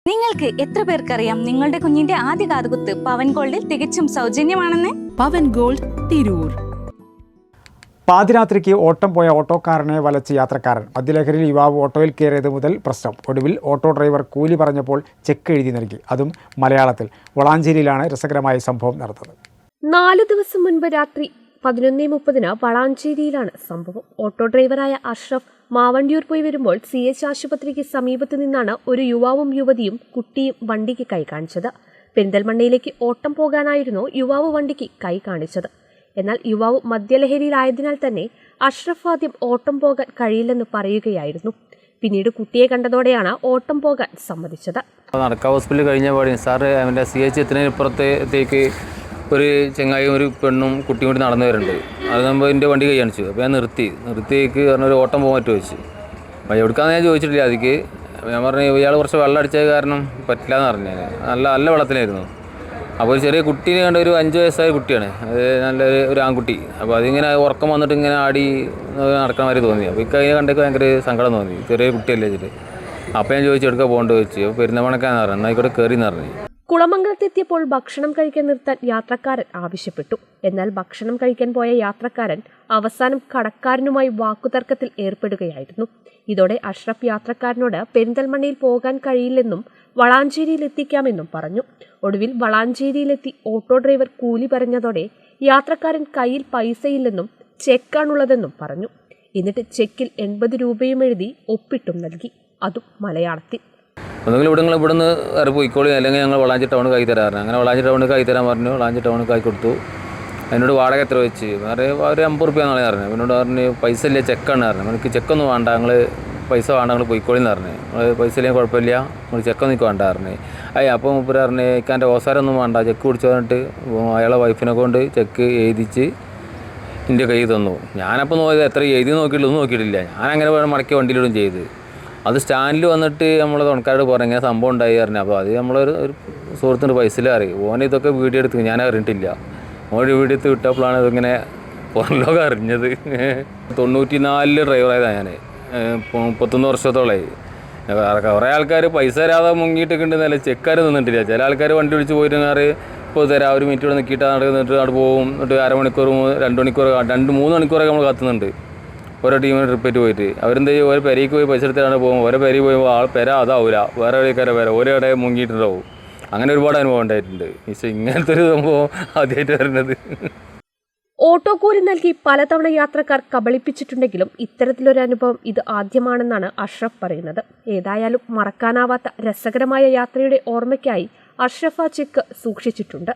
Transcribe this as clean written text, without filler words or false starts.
നിങ്ങൾക്ക് എത്ര പേർക്കറിയാം നിങ്ങളുടെ കുഞ്ഞിന്റെ ആദ്യ കാതുകുത്ത് പവൻ ഗോൾഡിൽ തികച്ചും സൗജന്യമാണെന്ന്? പവൻ ഗോൾഡ് തിരൂർ. പാതിരാത്രിക്ക് ഓട്ടം പോയ ഓട്ടോക്കാരനെ വലച്ച് യാത്രക്കാരൻ. മദ്യലഹരിയിൽ യുവാവ് ഓട്ടോയിൽ കയറിയത് മുതൽ പ്രശ്നം. ഒടുവിൽ ഓട്ടോ ഡ്രൈവർ കൂലി പറഞ്ഞപ്പോൾ ചെക്ക് എഴുതി നൽകി, അതും മലയാളത്തിൽ. വളാഞ്ചേരിയിലാണ് രസകരമായ സംഭവം നടന്നത്. 4 ദിവസം മുൻപ് രാത്രി 11:30 വളാഞ്ചേരിയിലാണ് സംഭവം. ഓട്ടോ ഡ്രൈവറായ അഷ്റഫ് മാവണ്ടിയൂർ പോയി വരുമ്പോൾ CH ആശുപത്രിക്ക് സമീപത്ത് നിന്നാണ് ഒരു യുവാവും യുവതിയും കുട്ടിയും വണ്ടിക്ക് കൈ കാണിച്ചത്. പെരിന്തൽമണ്ണയിലേക്ക് ഓട്ടം പോകാനായിരുന്നു യുവാവ് വണ്ടിക്ക് കൈ കാണിച്ചത്. എന്നാൽ യുവാവ് മദ്യലഹരിയിലായതിനാൽ തന്നെ അഷ്റഫ് ആദ്യം ഓട്ടം പോകാൻ കഴിയില്ലെന്ന് പറയുകയായിരുന്നു. പിന്നീട് കുട്ടിയെ കണ്ടതോടെയാണ് ഓട്ടം പോകാൻ സമ്മതിച്ചത്. നടക്ക ഹോസ്പിറ്റലിൽ കഴിഞ്ഞ പാടി സാറ് അവൻ്റെ CH എത്തുന്നതിനപ്പുറത്തേക്ക് ഒരു ചെങ്ങായും ഒരു പെണ്ണും കുട്ടിയും കൂടി നടന്നു വരുന്നുണ്ട്. അത് നമ്മൾ എൻ്റെ വണ്ടി കൈ കാണിച്ചു. അപ്പോൾ ഞാൻ നിർത്തിയേക്ക് പറഞ്ഞൊരു ഓട്ടം പോകാൻ പറ്റുമോ വെച്ച്. അപ്പോൾ എവിടേക്കാന്ന് ഞാൻ ചോദിച്ചിട്ടില്ല. അതിക്ക് ഞാൻ പറഞ്ഞു ഇയാൾ കുറച്ച് വെള്ളം അടിച്ചത് കാരണം പറ്റില്ല എന്ന് പറഞ്ഞു. നല്ല വെള്ളത്തിലായിരുന്നു. അപ്പോൾ ഒരു ചെറിയ കുട്ടീനെ കണ്ട ഒരു 5 വയസ്സായ കുട്ടിയാണ്. അത് നല്ലൊരു ആൺകുട്ടി. അപ്പോൾ അതിങ്ങനെ ഉറക്കം വന്നിട്ട് ഇങ്ങനെ ആടി നടക്കണ മാതിരി തോന്നി. അപ്പോൾ ഇക്കതിനെ കണ്ടൊക്കെ ഭയങ്കര സങ്കടം തോന്നി. ചെറിയ കുട്ടിയല്ലേ വെച്ചിട്ട്. അപ്പോൾ ഞാൻ ചോദിച്ചു എടുക്കാൻ പോകേണ്ടത് വെച്ച്. അപ്പോൾ പെരുന്തൽമണ്ണക്കാന്ന് പറഞ്ഞു. എന്നാൽ ആയിക്കോട്ടെ കയറി എന്ന് പറഞ്ഞു. കുളമംഗലത്തെത്തിയപ്പോൾ ഭക്ഷണം കഴിക്കാൻ നിർത്താൻ യാത്രക്കാരൻ ആവശ്യപ്പെട്ടു. എന്നാൽ ഭക്ഷണം കഴിക്കാൻ പോയ യാത്രക്കാരൻ അവസാനം കടക്കാരനുമായി വാക്കുതർക്കത്തിൽ ഏർപ്പെടുകയായിരുന്നു. ഇതോടെ അഷ്റഫ് യാത്രക്കാരനോട് പെരിന്തൽമണ്ണയിൽ പോകാൻ കഴിയില്ലെന്നും വളാഞ്ചേരിയിൽ എത്തിക്കാമെന്നും പറഞ്ഞു. ഒടുവിൽ വളാഞ്ചേരിയിലെത്തി ഓട്ടോ ഡ്രൈവർ കൂലി പറഞ്ഞതോടെ യാത്രക്കാരൻ കയ്യിൽ പൈസയില്ലെന്നും ചെക്കാണുള്ളതെന്നും പറഞ്ഞു. എന്നിട്ട് ചെക്കിൽ 80 രൂപയും എഴുതി ഒപ്പിട്ടും നൽകി, അതും മലയാളത്തിൽ. ഒന്നുകിൽ ഇവിടുന്ന് വേറെ പോയിക്കോളി, അല്ലെങ്കിൽ ഞങ്ങൾ വളാഞ്ചി ടൗൺ കൈ തരാറുണ്ട്. അങ്ങനെ വളാഞ്ചി ടൗണിൽ കൈ തരാൻ പറഞ്ഞു. വളാഞ്ചി ടൗണിൽ കൈ കൊടുത്തു. അതിനോട് വാടക എത്ര വെച്ച് വേറെ ഒരു 50 രൂപ എന്നാണ് പറഞ്ഞു. എന്നോട് പറഞ്ഞ് പൈസ ഇല്ല, ചെക്കാണ് പറഞ്ഞു. എനിക്ക് ചെക്കൊന്നും വേണ്ട, ഞങ്ങൾ പൈസ വേണ്ട, ഞങ്ങൾ പോയിക്കോളിന്ന് പറഞ്ഞു. പൈസ ഇല്ലെങ്കിൽ കുഴപ്പമില്ല, നമ്മൾ ചെക്കൊന്നും എനിക്ക് വേണ്ട പറഞ്ഞു. അപ്പോൾ മുപ്പര് പറഞ്ഞ് എൻ്റെ ഓസാരൊന്നും വേണ്ട, ചെക്ക് പിടിച്ചു പറഞ്ഞിട്ട് അയാളെ വൈഫിനെ കൊണ്ട് ചെക്ക് എഴുതിച്ച് എൻ്റെ കൈ തന്നു. ഞാനപ്പോൾ നോക്കിയത് എത്ര എഴുതി നോക്കിയിട്ടൊന്നും നോക്കിയിട്ടില്ല. ഞാനങ്ങനെ മടക്കി വണ്ടിയിലിടും ചെയ്ത്. അത് സ്റ്റാൻഡിൽ വന്നിട്ട് നമ്മൾ തുണക്കാരോട് പറഞ്ഞു ഇങ്ങനെ സംഭവം ഉണ്ടായി പറഞ്ഞു. അപ്പോൾ അത് നമ്മളൊരു സുഹൃത്തിൻ്റെ പൈസയിൽ അറിയും. ഓനെ ഇതൊക്കെ വീഡിയോ എടുത്ത് ഞാൻ അറിഞ്ഞിട്ടില്ല. ഓൻ്റെ വീഡിയോ എടുത്ത് വിട്ടപ്പോഴാണ് ഇതിങ്ങനെ പുറം ലോകം അറിഞ്ഞത്. 94 ഡ്രൈവറായതാണ് ഞാൻ. 31 വർഷത്തോളമായി. കുറേ ആൾക്കാർ പൈസ തരാതെ മുങ്ങിയിട്ടൊക്കെ ഉണ്ടെന്നല്ല, ചെക്കാർ നിന്നിട്ടില്ല. ചില ആൾക്കാർ വണ്ടി വിളിച്ച് പോയിരുന്നാറ് ഇപ്പോൾ തരാം, ഒരു മിനിറ്റ് ഇവിടെ നിൽക്കിയിട്ട് നടന്നിട്ട് അവിടെ പോകും. എന്നിട്ട് അരമണിക്കൂർ 2 മണിക്കൂർ 2-3 മണിക്കൂറൊക്കെ നമ്മൾ കാത്തുന്നുണ്ട്. ഓരോ ടീമിന് ട്രിപ്പിറ്റ് പോയിട്ട് അവരെന്ത് ചെയ്യും, ഓരോ പെരയ്ക്ക് പോയി പൈസ എടുത്തിട്ടാണ് പോകും. ഓരോ പെരയിൽ പോയി ആൾ പെര അതാവില്ല, വേറെ എവിടെയൊക്കെ പെര ഓരോ ഇടയിൽ മുങ്ങിയിട്ടുണ്ടാവും. അങ്ങനെ ഒരുപാട് അനുഭവം ഉണ്ടായിട്ടുണ്ട്. പക്ഷേ ഇങ്ങനത്തെ ഒരു സംഭവം ആദ്യമായിട്ട് വരുന്നത്. ഓട്ടോ കൂലി നൽകി പലതവണ യാത്രക്കാർ കബളിപ്പിച്ചിട്ടുണ്ടെങ്കിലും ഇത്തരത്തിലൊരു അനുഭവം ഇത് ആദ്യമാണെന്നാണ് അഷ്റഫ് പറയുന്നത്. ഏതായാലും മറക്കാനാവാത്ത രസകരമായ യാത്രയുടെ ഓർമ്മയ്ക്കായി അഷ്റഫ് ആ ചെക്ക് സൂക്ഷിച്ചിട്ടുണ്ട്.